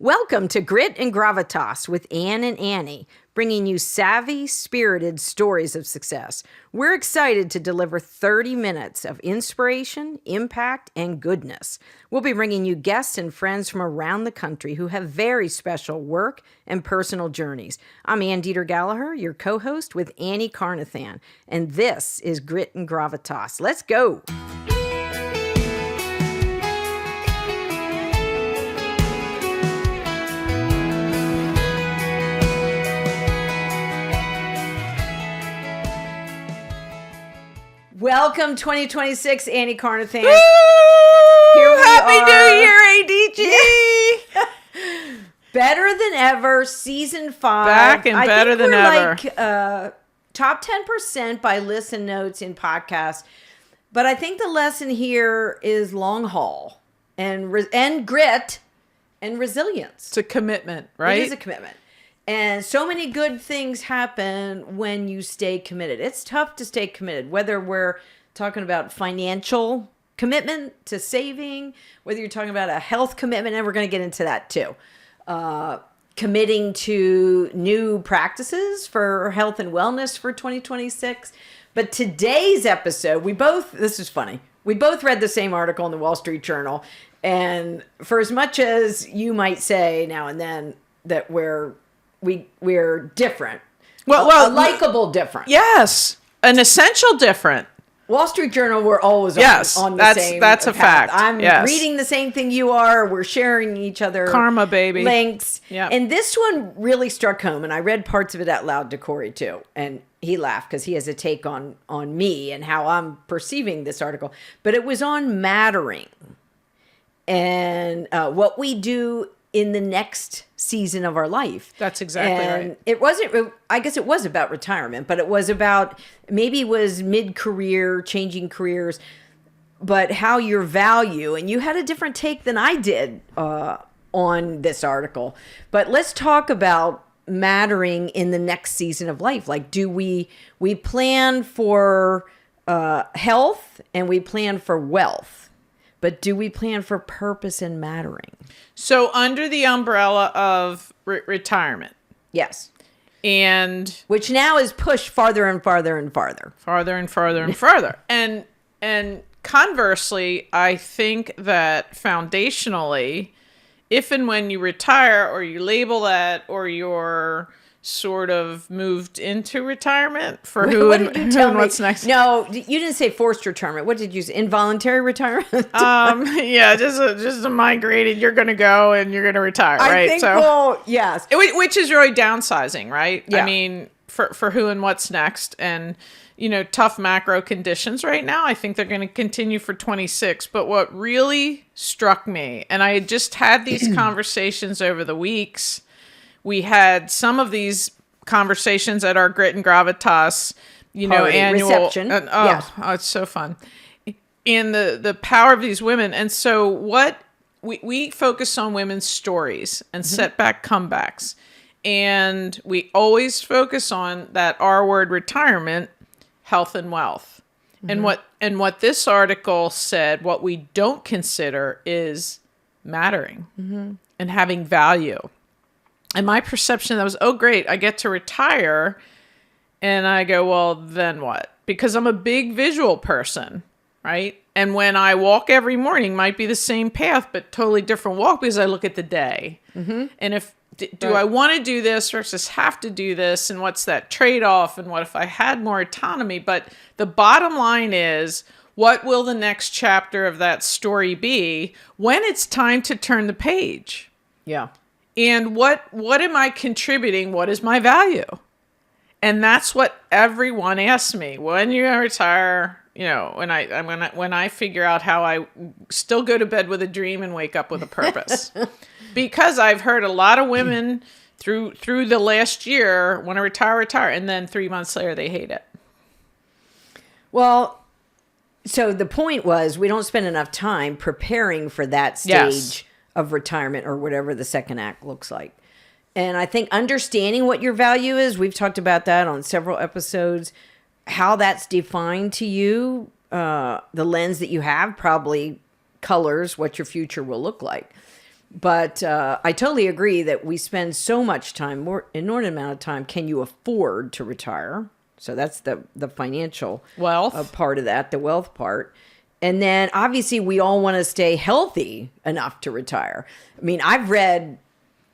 Welcome to Grit and Gravitas with Ann and Annie, bringing you savvy, spirited stories of success. We're excited to deliver 30 minutes of inspiration, impact, and goodness. We'll be bringing you guests and friends from around the country who have very special work and personal journeys. I'm Ann Deeter Gallaher, your co-host with Annie Carnathan, and this is Grit and Gravitas. Let's go! Welcome 2026, Annie Carnathan. Woo! Happy New Year, ADG! Better than ever, season 5. Back and better than ever. Like top 10% by listen notes in podcasts. But I think the lesson here is long haul and grit and resilience. It's a commitment, right? It is a commitment. And so many good things happen when you stay committed. It's tough to stay committed, whether we're talking about financial commitment to saving, whether you're talking about a health commitment, and we're going to get into that too. Committing to new practices for health and wellness for 2026. But today's episode, this is funny. We both read the same article in the Wall Street Journal. And for as much as you might say now and then that we're different. Well, a likable different. Yes. An essential different. Wall Street Journal, we're always on the same that's a path. fact. I'm reading the same thing you are. We're sharing each other karma, baby. Links. Yep. And this one really struck home, and I read parts of it out loud to Corey too. And he laughed because he has a take on me and how I'm perceiving this article. But it was on mattering and what we do in the next season of our life. That's exactly right. It wasn't, I guess it was about retirement, but it was about, maybe it was mid-career, changing careers, but how your value, and you had a different take than I did on this article. But let's talk about mattering in the next season of life. Like, do we plan for health and we plan for wealth? But do we plan for purpose and mattering? So under the umbrella of retirement. Yes. And which now is pushed farther and farther and farther. Farther and farther and farther. And conversely, I think that foundationally, if and when you retire or you label that or you're sort of moved into retirement for who and what's next. No, you didn't say forced retirement. What did you say? Involuntary retirement? Yeah, just a migrated. You're going to go and you're going to retire, right? I think, well, yes. Which is really downsizing, right? Yeah. I mean, for who and what's next, and tough macro conditions right now. I think they're going to continue for 26. But what really struck me, and I had just had these conversations over the weeks. We had some of these conversations at our Grit and Gravitas, annual reception. Yes. Oh, it's so fun. And the power of these women. And so what we focus on women's stories and setback comebacks. And we always focus on that R word, retirement, health and wealth. And what this article said, what we don't consider is mattering and having value. And my perception that was, oh, great, I get to retire. And I go, well, then what? Because I'm a big visual person, right? And when I walk every morning, might be the same path, but totally different walk because I look at the day. And if, do I want to do this versus have to do this? And what's that trade-off? And what if I had more autonomy? But the bottom line is, what will the next chapter of that story be when it's time to turn the page? Yeah. And what am I contributing? What is my value? And that's what everyone asks me. When you're going to retire, when I figure out how I still go to bed with a dream and wake up with a purpose. Because I've heard a lot of women through the last year want to retire, and then 3 months later they hate it. Well, so the point was we don't spend enough time preparing for that stage of retirement or whatever the second act looks like. And I think understanding what your value is, we've talked about that on several episodes, how that's defined to you, the lens that you have probably colors what your future will look like. But I totally agree that we spend so much time, more inordinate amount of time. Can you afford to retire? So that's the financial Wealth. part of that, the wealth part. And then obviously we all want to stay healthy enough to retire. I mean, I've read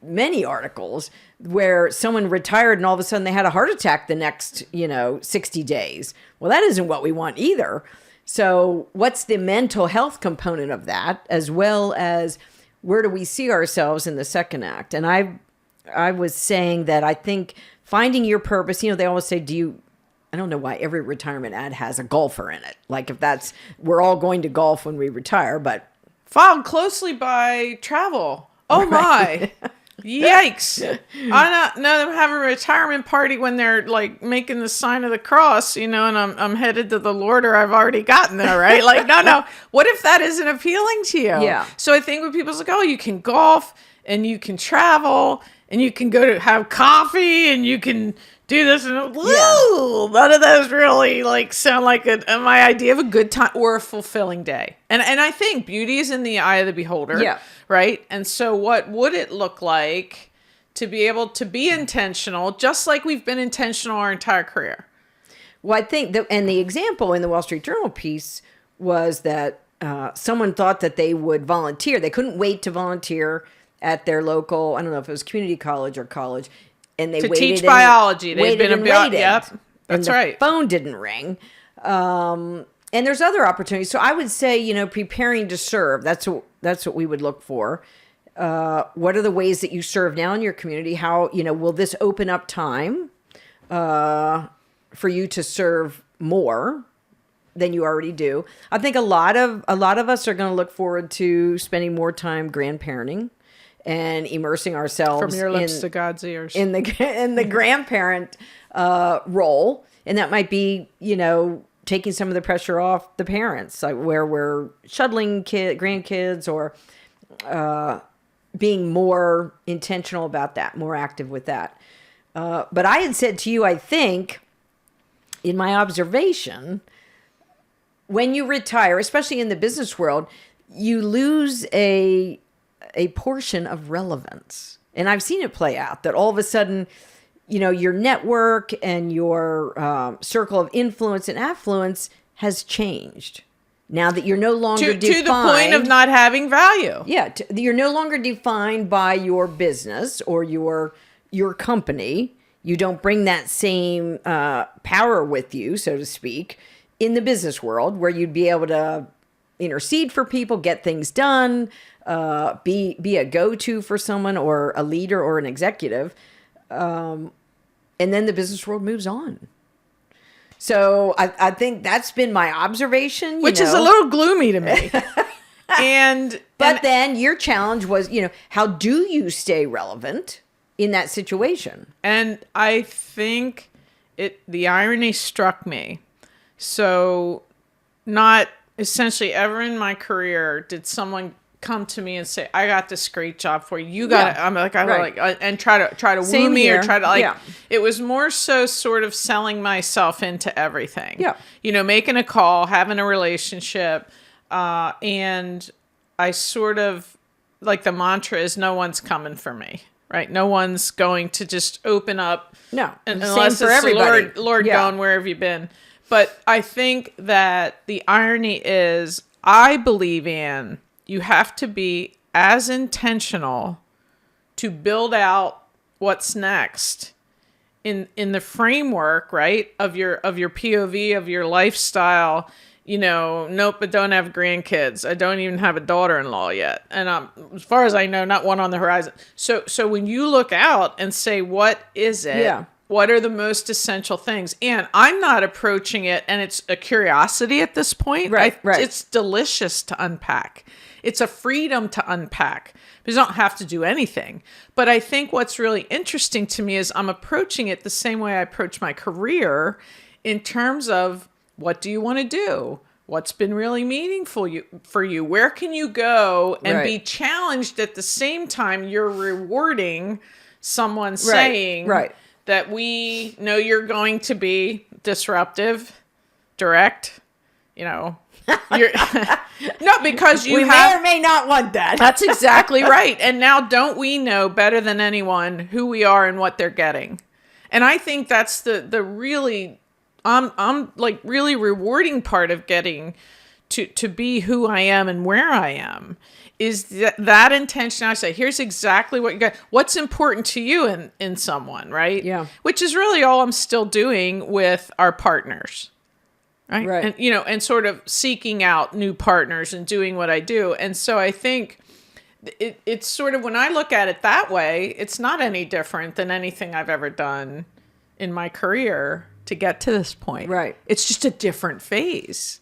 many articles where someone retired and all of a sudden they had a heart attack the next, 60 days. Well, that isn't what we want either. So what's the mental health component of that, as well as where do we see ourselves in the second act? And I was saying that I think finding your purpose, they always say, I don't know why every retirement ad has a golfer in it. Like if we're all going to golf when we retire, but. Followed closely by travel. Oh my. Yikes. I know them have a retirement party when they're like making the sign of the cross, and I'm headed to the Lord, or I've already gotten there, right? Like, no. What if that isn't appealing to you? Yeah. So I think when people's like, oh, you can golf and you can travel and you can go to have coffee and you can do this, and none of those really sound like my idea of a good time or a fulfilling day. And I think beauty is in the eye of the beholder. Yeah. Right. And so what would it look like to be able to be intentional, just like we've been intentional our entire career? Well, I think and the example in the Wall Street Journal piece was that someone thought that they would volunteer. They couldn't wait to volunteer at their local, I don't know if it was community college or college, and they to waited teach biology. They've been about, yep, that's right. The phone didn't ring. And there's other opportunities. So I would say, preparing to serve, that's what we would look for. What are the ways that you serve now in your community? How, will this open up time for you to serve more than you already do? I think a lot of us are going to look forward to spending more time grandparenting and immersing ourselves from your lips to God's ears in the grandparent role. And that might be, taking some of the pressure off the parents, like where we're shuttling grandkids or being more intentional about that, more active with that. But I had said to you, I think, in my observation, when you retire, especially in the business world, you lose a portion of relevance. And I've seen it play out that all of a sudden, your network and your circle of influence and affluence has changed. Now that you're no longer defined. To the point of not having value. Yeah. You're no longer defined by your business or your company. You don't bring that same power with you, so to speak, in the business world where you'd be able to intercede for people, get things done, be a go-to for someone or a leader or an executive. And then the business world moves on. So I think that's been my observation. Which is a little gloomy to me. But then your challenge was, how do you stay relevant in that situation? And I think the irony struck me. So not essentially ever in my career did someone come to me and say, I got this great job for you. You got it. I'm like, and try to woo me or try to it was more so sort of selling myself into everything. Yeah. Making a call, having a relationship. And I sort of the mantra is no one's coming for me, right? No one's going to just open up. No. Unless same for it's everybody. the Lord gone, where have you been? But I think that the irony is, I believe, Anne, you have to be as intentional to build out what's next in the framework, right, of your POV, of your lifestyle. Nope, but don't have grandkids. I don't even have a daughter-in-law yet. And as far as I know, not one on the horizon. So when you look out and say, what is it? Yeah. What are the most essential things? And I'm not approaching it, and it's a curiosity at this point. Right. It's delicious to unpack. It's a freedom to unpack. You don't have to do anything. But I think what's really interesting to me is I'm approaching it the same way I approach my career in terms of, what do you want to do? What's been really meaningful for you? Where can you go and be challenged at the same time you're rewarding someone saying that we know you're going to be disruptive, direct, You're no, because you We have may or may not want that. That's exactly right. And now don't we know better than anyone who we are and what they're getting? And I think that's the really I'm like really rewarding part of getting to be who I am and where I am is that intention. I say, here's exactly what you got. What's important to you in someone, right? Yeah. Which is really all I'm still doing with our partners. Right. And, and sort of seeking out new partners and doing what I do. And so I think it's sort of, when I look at it that way, it's not any different than anything I've ever done in my career to get to this point. Right. It's just a different phase.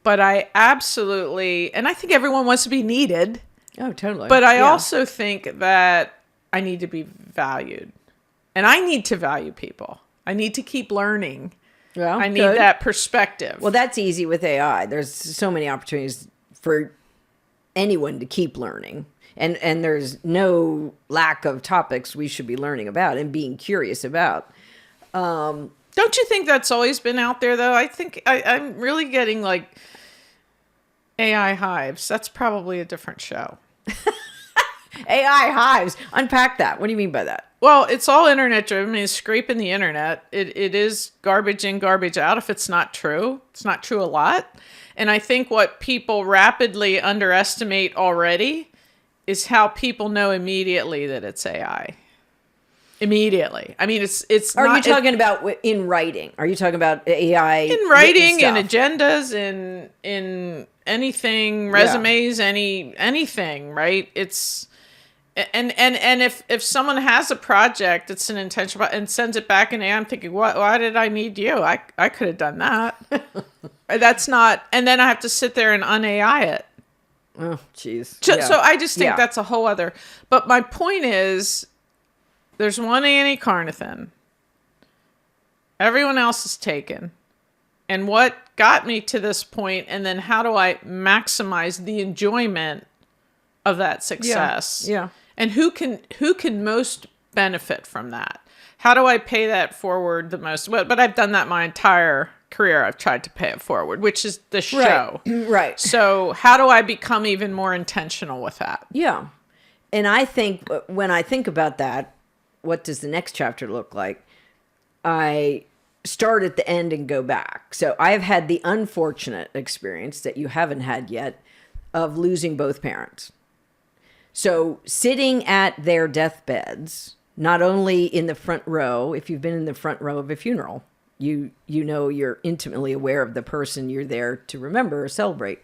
But I absolutely, and I think everyone wants to be needed. Oh, totally. But I also think that I need to be valued. And I need to value people. I need to keep learning. Well, I need that perspective. Well, that's easy with AI. There's so many opportunities for anyone to keep learning. And there's no lack of topics we should be learning about and being curious about. Don't you think that's always been out there, though? I think I'm really getting like AI hives. That's probably a different show. AI hives. Unpack that. What do you mean by that? Well, it's all internet driven. I mean, it's scraping the internet. It is garbage in, garbage out. If it's not true, it's not true a lot. And I think what people rapidly underestimate already is how people know immediately that it's AI. Immediately. I mean, it's. Are you talking about in writing? Are you talking about AI in writing, in agendas, in anything, resumes, anything, right? It's. And if someone has a project, it's an intentional and sends it back in AI, I'm thinking, why did I need you? I could have done that. That's not, and then I have to sit there and un-AI it. Oh, jeez. So I just think that's a whole other, but my point is, there's one Annie Carnathan. Everyone else is taken. And what got me to this point, and then how do I maximize the enjoyment of that success? Yeah. And who can most benefit from that? How do I pay that forward the most? But I've done that my entire career. I've tried to pay it forward, which is the show. Right. So how do I become even more intentional with that? Yeah. And I think when I think about that, what does the next chapter look like? I start at the end and go back. So I've had the unfortunate experience that you haven't had yet of losing both parents. So sitting at their deathbeds, not only in the front row, if you've been in the front row of a funeral, you know you're intimately aware of the person you're there to remember or celebrate.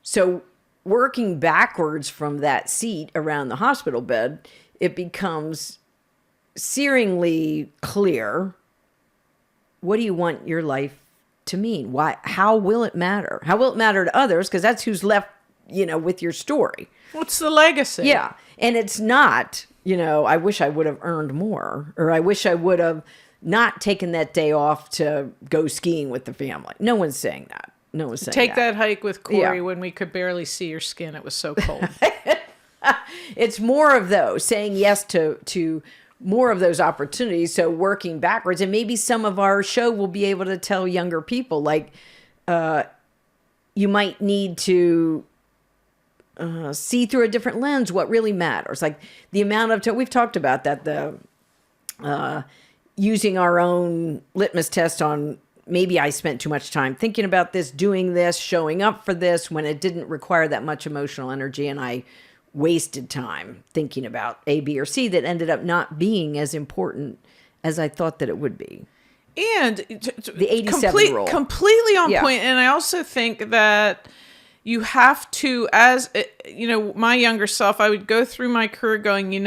So working backwards from that seat around the hospital bed, it becomes searingly clear, what do you want your life to mean? Why? How will it matter? How will it matter to others? Because that's who's left, with your story. What's the legacy? Yeah. And it's not, I wish I would have earned more, or I wish I would have not taken that day off to go skiing with the family. No one's saying that. No one's saying Take that. that hike with Corey when we could barely see your skin. It was so cold. It's more of those, saying yes to more of those opportunities. So working backwards, and maybe some of our show will be able to tell younger people, like, you might need to see through a different lens what really matters. Like the amount of time, we've talked about that, the using our own litmus test on, maybe I spent too much time thinking about this, doing this, showing up for this, when it didn't require that much emotional energy, and I wasted time thinking about A, B, or C that ended up not being as important as I thought that it would be. And the 87 rule. Completely on point. And I also think that you have to, as my younger self, I would go through my career going,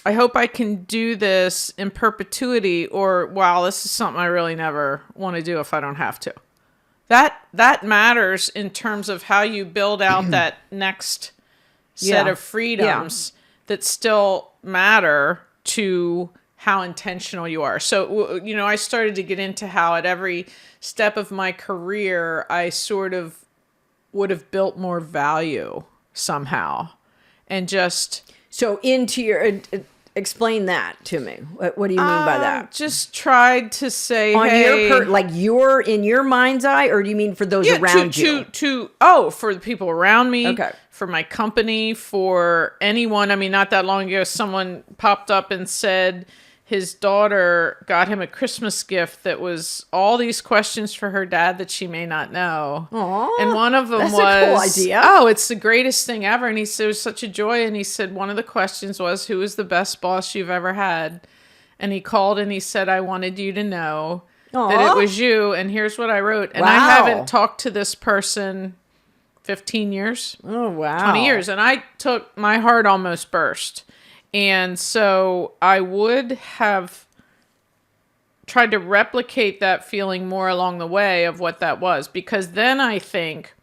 I hope I can do this in perpetuity, or wow, this is something I really never want to do if I don't have to. That matters in terms of how you build out that next set of freedoms that still matter to how intentional you are. So, I started to get into how at every step of my career, I sort of would have built more value somehow, and just. So into your, Explain that to me. What do you mean by that? Just tried to say, On hey, you're in your mind's eye, or do you mean for those around you? For the people around me, Okay. For my company, for anyone. I mean, not that long ago, someone popped up and said his daughter got him a Christmas gift that was all these questions for her dad that she may not know. Aww, and one of them that's was, a cool idea. oh, it's the greatest thing ever. And he said, it was such a joy. And he said, one of the questions was, who is the best boss you've ever had? And he called and he said, I wanted you to know that it was you. And here's what I wrote. And I haven't talked to this person 15 years. Oh, wow. 20 years. And my heart almost burst. And so I would have tried to replicate that feeling more along the way of what that was. Because then I think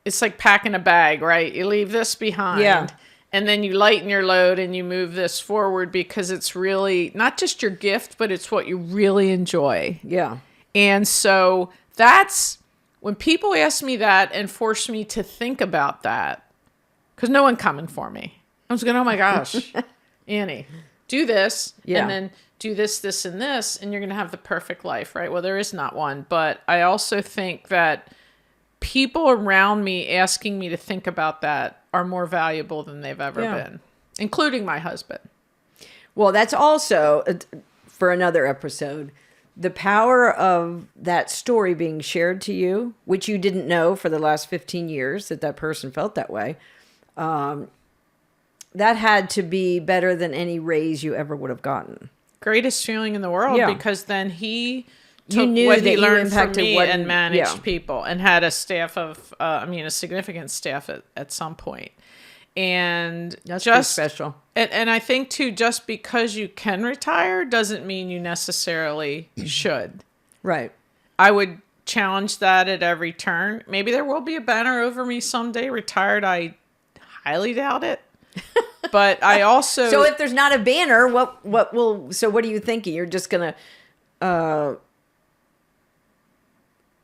it's like packing a bag, right? You leave this behind. Yeah. And then you lighten your load and you move this forward because it's really not just your gift, but it's what you really enjoy. Yeah. And so that's when people ask me that and force me to think about that, because no one coming for me. I was going, oh my gosh, Annie, do this, and then do this, this, and this, and you're going to have the perfect life, right? Well, there is not one. But I also think that people around me asking me to think about that are more valuable than they've ever been, including my husband. Well, that's also, for another episode, the power of that story being shared to you, which you didn't know for the last 15 years that person felt that way. That had to be better than any raise you ever would have gotten. Greatest feeling in the world, because then he you took knew what that he you learned from impacted me what and managed yeah. people and had a staff of, a significant staff at some point. And that's just special. And I think too, just because you can retire doesn't mean you necessarily should. Right. I would challenge that at every turn. Maybe there will be a banner over me someday, retired. I highly doubt it. But I also... So if there's not a banner, what are you thinking? You're just going to,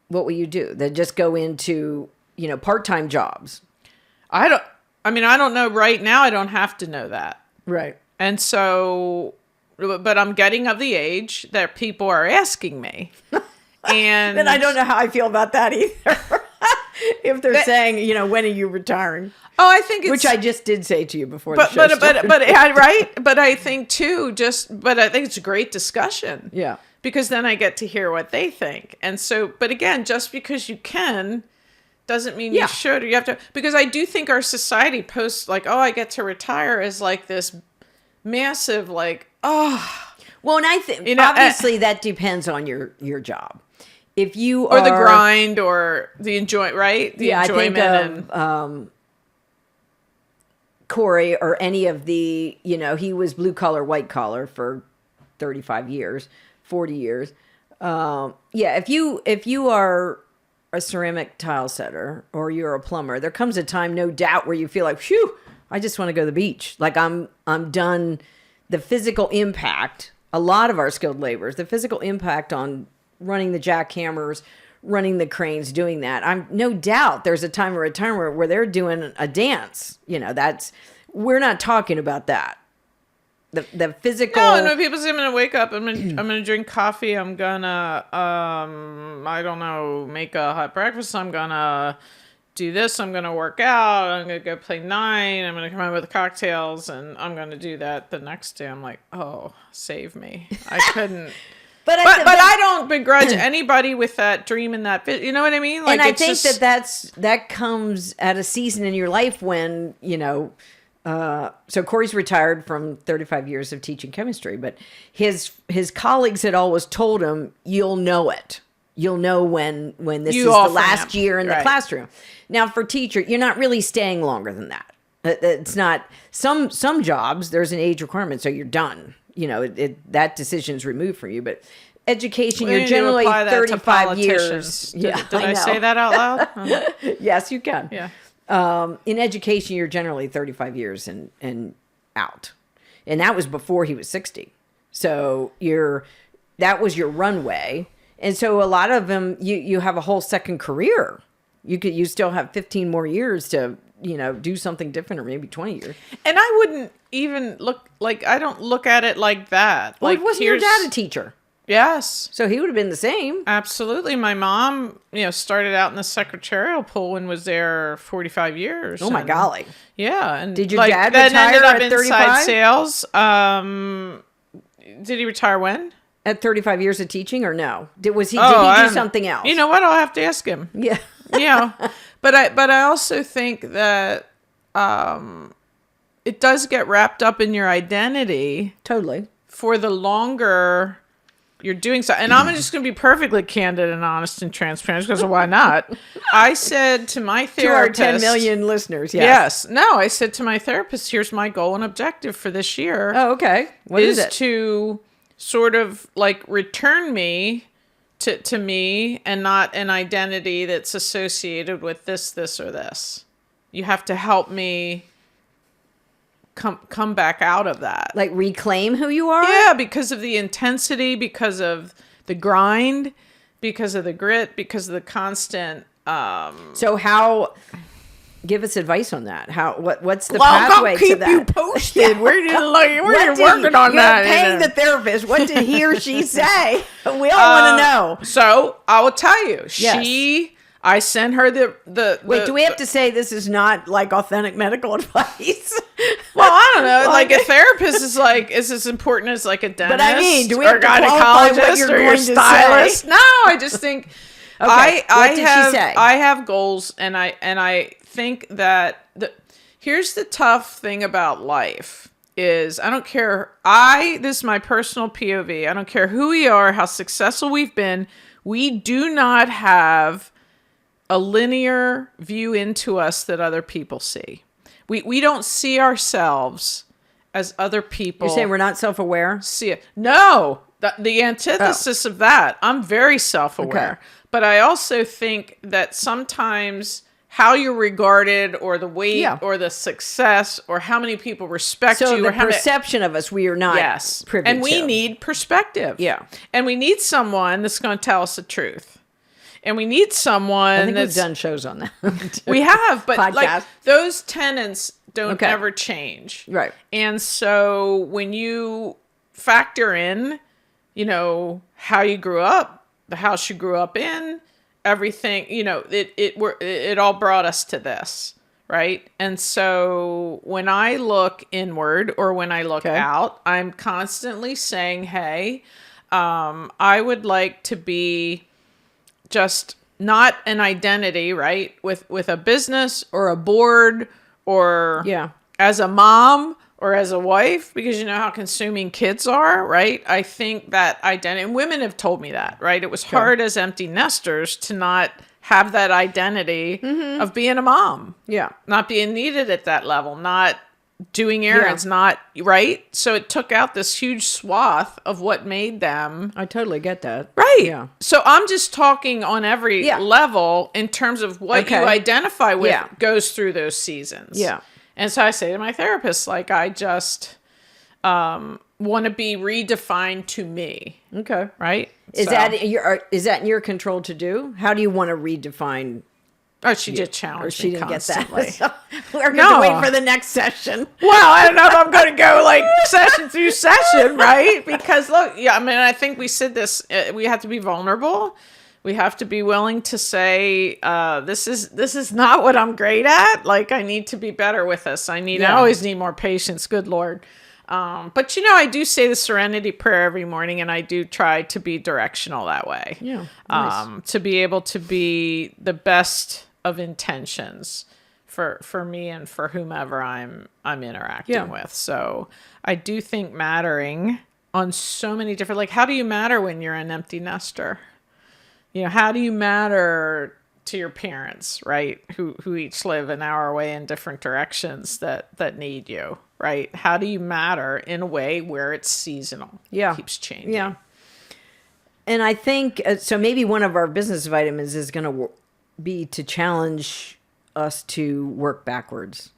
what will you do? Then just go into, part-time jobs. I don't know right now. I don't have to know that. Right. And so, but I'm getting of the age that people are asking me. And I don't know how I feel about that either. If they're saying, when are you retiring? Oh, I think it's... Which I just did say to you before but, the show started. Right? But I think too, but I think it's a great discussion. Yeah. Because then I get to hear what they think. And so, but again, just because you can doesn't mean you should, or you have to, because I do think our society posts like, oh, I get to retire as like this massive, like, oh. Well, and I think, obviously that depends on your job. If you are... Or the grind or the enjoyment, right? The enjoyment. I think of Corey or any of the, he was blue collar, white collar for 35 years, 40 years. If you are a ceramic tile setter or you're a plumber, there comes a time, no doubt, where you feel like, phew, I just want to go to the beach. Like I'm done. The physical impact, a lot of our skilled laborers, the physical impact on running the jackhammers, running the cranes, doing that. I'm no doubt there's a time of retirement where they're doing a dance. We're not talking about that. The physical. No, and when people say I'm gonna wake up, I'm gonna drink coffee, I'm gonna I don't know, make a hot breakfast, I'm gonna do this, I'm gonna work out, I'm gonna go play 9, I'm gonna come out with cocktails, and I'm gonna do that the next day. I'm like, oh, save me. I couldn't. But I don't begrudge anybody with that dream and that, you know what I mean? Like, and I think that comes at a season in your life when, so Corey's retired from 35 years of teaching chemistry, but his colleagues had always told him, you'll know it. You'll know when this is the last year in the classroom. Now for teacher, you're not really staying longer than that. It's not, some jobs, there's an age requirement, so you're done. That decision is removed from you, but education, you're generally 35 years. Did I say that out loud? Yes, you can. Yeah. In education, you're generally 35 years and out. And that was before he was 60. So that was your runway. And so a lot of them, you have a whole second career. You still have 15 more years to do something different, or maybe 20 years. And I wouldn't even I don't look at it like that. Well, Like, wasn't your dad a teacher? Yes. So he would have been the same. Absolutely. My mom, started out in the secretarial pool and was there 45 years. Oh my golly. Yeah. And did your dad then retire ended up at inside 35? sales. Did he retire when? At 35 years of teaching, or no? Did he do something else? You know what? I'll have to ask him. Yeah. But I also think that it does get wrapped up in your identity. Totally. For the longer you're doing so. And I'm just going to be perfectly candid and honest and transparent, because why not? I said to my therapist... To our 10 million listeners, yes. Yes. No, I said to my therapist, here's my goal and objective for this year. Oh, okay. What is it? To sort of return me to me, and not an identity that's associated with this, or this. You have to help me come back out of that. Like reclaim who you are? Yeah, because of the intensity, because of the grind, because of the grit, because of the constant. So how? Give us advice on that. What's the pathway I'll keep to that? you posted. Where you working on that? You're paying the therapist. What did he or she say? We all want to know. So I will tell you. Yes. I sent her the Wait, do we have to say this is not authentic medical advice? Well, I don't know. A therapist is as important as a dentist, but I mean, do we or have to qualify what gynecologist, you're or your going to stylist? say? No, I just think Okay. What did she say? I have goals, and I think that here's the tough thing about life is I don't care. This is my personal POV. I don't care who we are, how successful we've been. We do not have a linear view into us that other people see. We don't see ourselves as other people. You're saying we're not self-aware? See it. No, the antithesis of that. I'm very self-aware. Okay. But I also think that sometimes how you're regarded, or the weight, or the success, or how many people respect you, so the or how perception of us, we are not privy and we to. need perspective. Yeah. And we need someone that's going to tell us the truth. And we need someone I think that's we've done shows on that. we have, but Podcast. those tenets don't ever change. Right. And so when you factor in, how you grew up, the house you grew up in, everything, it all brought us to this. Right. And so when I look inward, or when I look out, I'm constantly saying, hey, I would like to be just not an identity, right? With a business, or a board, or as a mom, or as a wife, because you know how consuming kids are, right? I think that identity, and women have told me that, right? It was hard as empty nesters to not have that identity of being a mom. Yeah. Not being needed at that level, not doing errands, not, right? So it took out this huge swath of what made them. I totally get that. Right. Yeah. So I'm just talking on every level in terms of what you identify with goes through those seasons. Yeah. And so I say to my therapist, I just want to be redefined to me. Okay. Right. Is that in your control to do? How do you want to redefine? Oh, she did challenge me. She didn't constantly. get that. So we're going to wait for the next session. Well, I don't know if I'm going to go session through session, right? Because look, I think we said this. We have to be vulnerable. We have to be willing to say, this is not what I'm great at. I need to be better with this. I always need more patience. Good Lord. But I do say the serenity prayer every morning, and I do try to be directional that way. Yeah. Nice. To be able to be the best of intentions for me and for whomever I'm interacting with. So I do think mattering on so many different, how do you matter when you're an empty nester? How do you matter to your parents, right? Who each live an hour away in different directions that need you, right? How do you matter in a way where it's seasonal? Yeah. It keeps changing. Yeah. And I think, so maybe one of our business vitamins is going to be to challenge us to work backwards.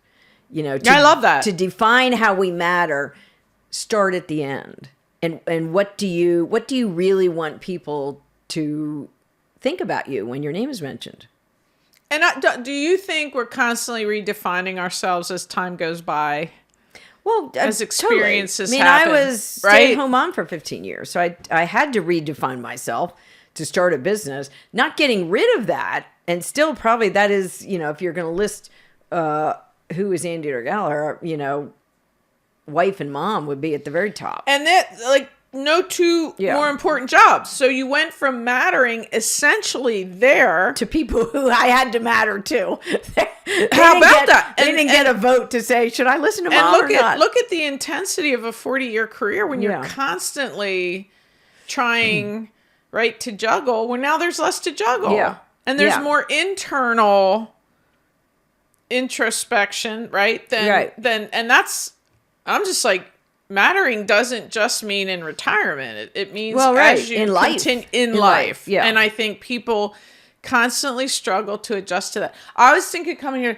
I love that. To define how we matter, start at the end. And what do you really want people to think about you when your name is mentioned? And do you think we're constantly redefining ourselves as time goes by? Well, as experiences totally. happen, I was stay-at-home mom for 15 years, so I had to redefine myself to start a business. Not getting rid of that, and still probably that is, if you're going to list who is Andy or Gallaher, wife and mom would be at the very top. And that, no two more important jobs. So you went from mattering essentially there to people who I had to matter to. How about that? They didn't get a vote to say, should I listen to mom or not? Look at the intensity of a 40-year career when you're constantly trying, right, to juggle. Well, now there's less to juggle. Yeah. And there's more internal introspection, right? And that's, I'm just like, mattering doesn't just mean in retirement. It means as you in life. In life. Yeah. And I think people constantly struggle to adjust to that. I was thinking coming here,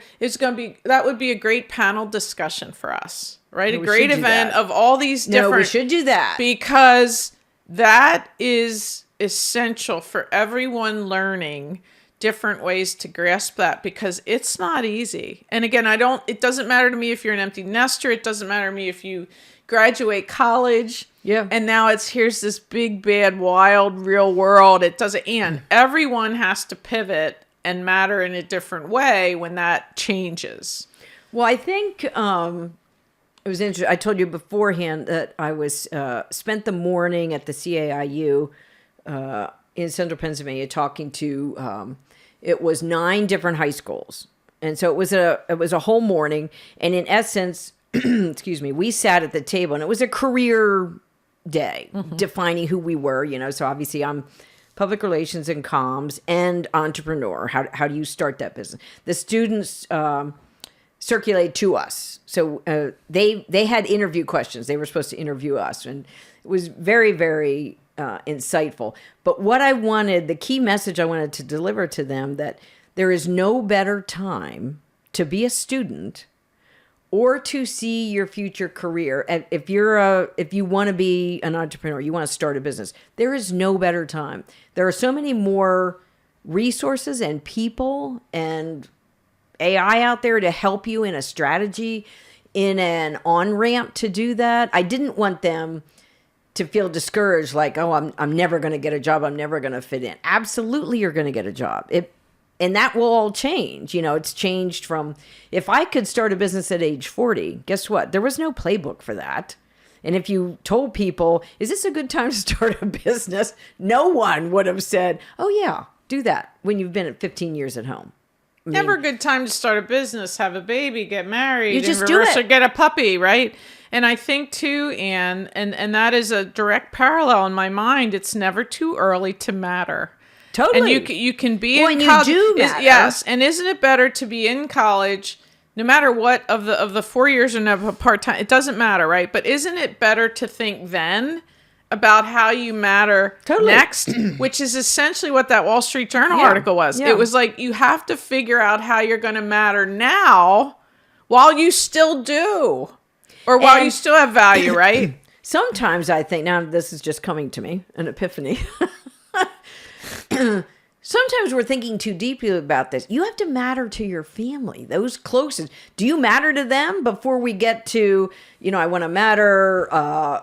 that would be a great panel discussion for us, right? A great event of all these different. No, we should do that. Because that is essential for everyone learning different ways to grasp that, because it's not easy. And again, it doesn't matter to me if you're an empty nester. It doesn't matter to me if you graduate college. Yeah. And now here's this big, bad, wild, real world. And everyone has to pivot and matter in a different way when that changes. Well, I think it was interesting. I told you beforehand that I was spent the morning at the CAIU in central Pennsylvania talking to it was 9 different high schools, and so it was a whole morning. And in essence, excuse me, we sat at the table, and it was a career day, defining who we were. So obviously I'm public relations and comms and entrepreneur. How do you start that business? The students circulate to us. So they had interview questions. They were supposed to interview us, and it was very, very insightful. But the key message I wanted to deliver to them, that there is no better time to be a student or to see your future career. If you want to be an entrepreneur, you want to start a business, there is no better time. There are so many more resources and people and AI out there to help you in a strategy, in an on-ramp to do that. I didn't want them to feel discouraged, like, oh, I'm never going to get a job. I'm never going to fit in. Absolutely, you're going to get a job. And that will all change. It's changed from, if I could start a business at age 40, guess what? There was no playbook for that. And if you told people, is this a good time to start a business? No one would have said, oh yeah, do that when you've been at 15 years at home. Never a good time to start a business, have a baby, get married, you just do it. Or get a puppy, right? And I think too, Anne, and that is a direct parallel in my mind, it's never too early to matter. Totally. And you can be in college. You do matter. Yes. And isn't it better to be in college, no matter what of the 4 years or no part-time, it doesn't matter, right? But isn't it better to think then about how you matter next, which is essentially what that Wall Street Journal article was. Yeah. It was like, you have to figure out how you're going to matter now while you still do, or while you still have value, right? Sometimes I think, now this is just coming to me, an epiphany. Sometimes we're thinking too deeply about this. You have to matter to your family, those closest. Do you matter to them before we get to, I want to matter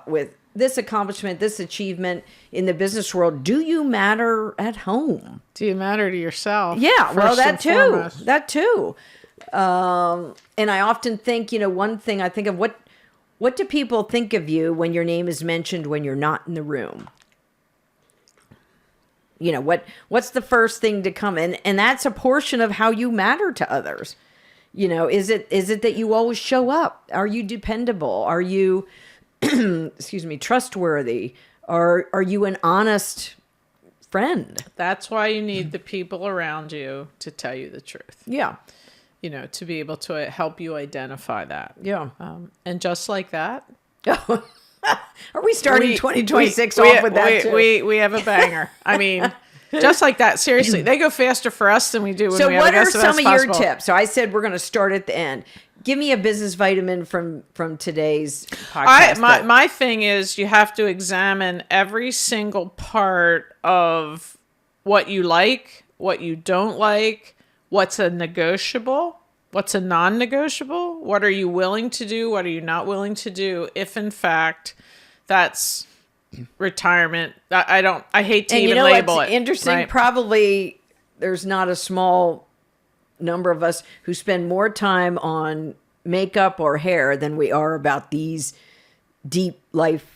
with this accomplishment, this achievement in the business world? Do you matter at home? Do you matter to yourself? Yeah, well, that too. That too. And I often think, one thing I think of, what do people think of you when your name is mentioned when you're not in the room? What's the first thing to come in? And that's a portion of how you matter to others. Is it that you always show up? Are you dependable? Are you, trustworthy? Are you an honest friend? That's why you need the people around you to tell you the truth. Yeah. To be able to help you identify that. Yeah. And just like that. Are we starting 2026 off with that too? We have a banger. I mean, just like that. Seriously, they go faster for us than we do when we have a guest. So what are some of your tips? So I said we're going to start at the end. Give me a business vitamin from today's podcast. My thing is, you have to examine every single part of what you like, what you don't like, what's a negotiable, what's a non-negotiable, what are you willing to do, what are you not willing to do, if in fact that's retirement. I hate to And even you know label what's it. interesting? Right? Probably there's not a small number of us who spend more time on makeup or hair than we are about these deep life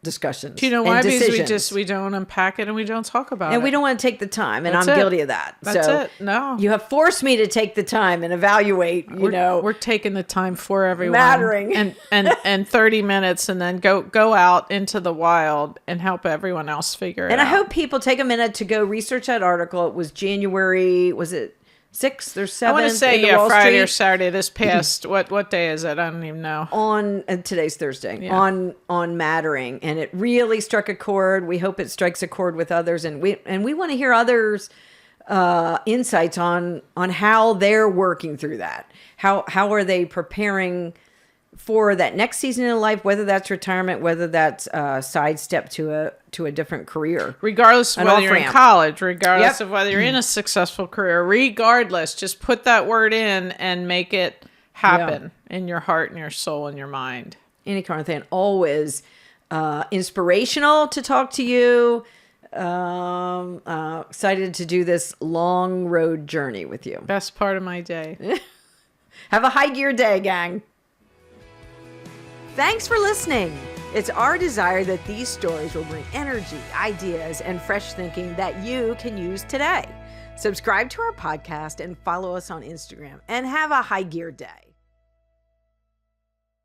discussions. Do you know and why? decisions. Because we don't unpack it and we don't talk about it. And we don't want to take the time, and That's I'm it. guilty of that. That's so it. No. you have forced me to take the time and evaluate, We're taking the time for everyone. Mattering. and 30 minutes and then go out into the wild and help everyone else figure it out. And I hope people take a minute to go research that article. It was January, was it 6th or 7th? I want to say, in the Wall Friday or Street? Saturday this past, what day is it? I don't even know. On today's Thursday, Yeah. on mattering, and it really struck a chord. We hope it strikes a chord with others, and we want to hear others' insights on how they're working through that. How are they preparing for that next season in life? Whether that's retirement, whether that's sidestep to a different career, Regardless of An whether you're in off-ramp. college, regardless Yep. of whether you're in a successful career, regardless, just put that word in and make it happen in your heart and your soul and your mind. Annie Carnathan, always inspirational to talk to you. Excited to do this long road journey with you. Best part of my day. Have a high gear day, gang. Thanks for listening. It's our desire that these stories will bring energy, ideas, and fresh thinking that you can use today. Subscribe to our podcast and follow us on Instagram, and have a high gear day.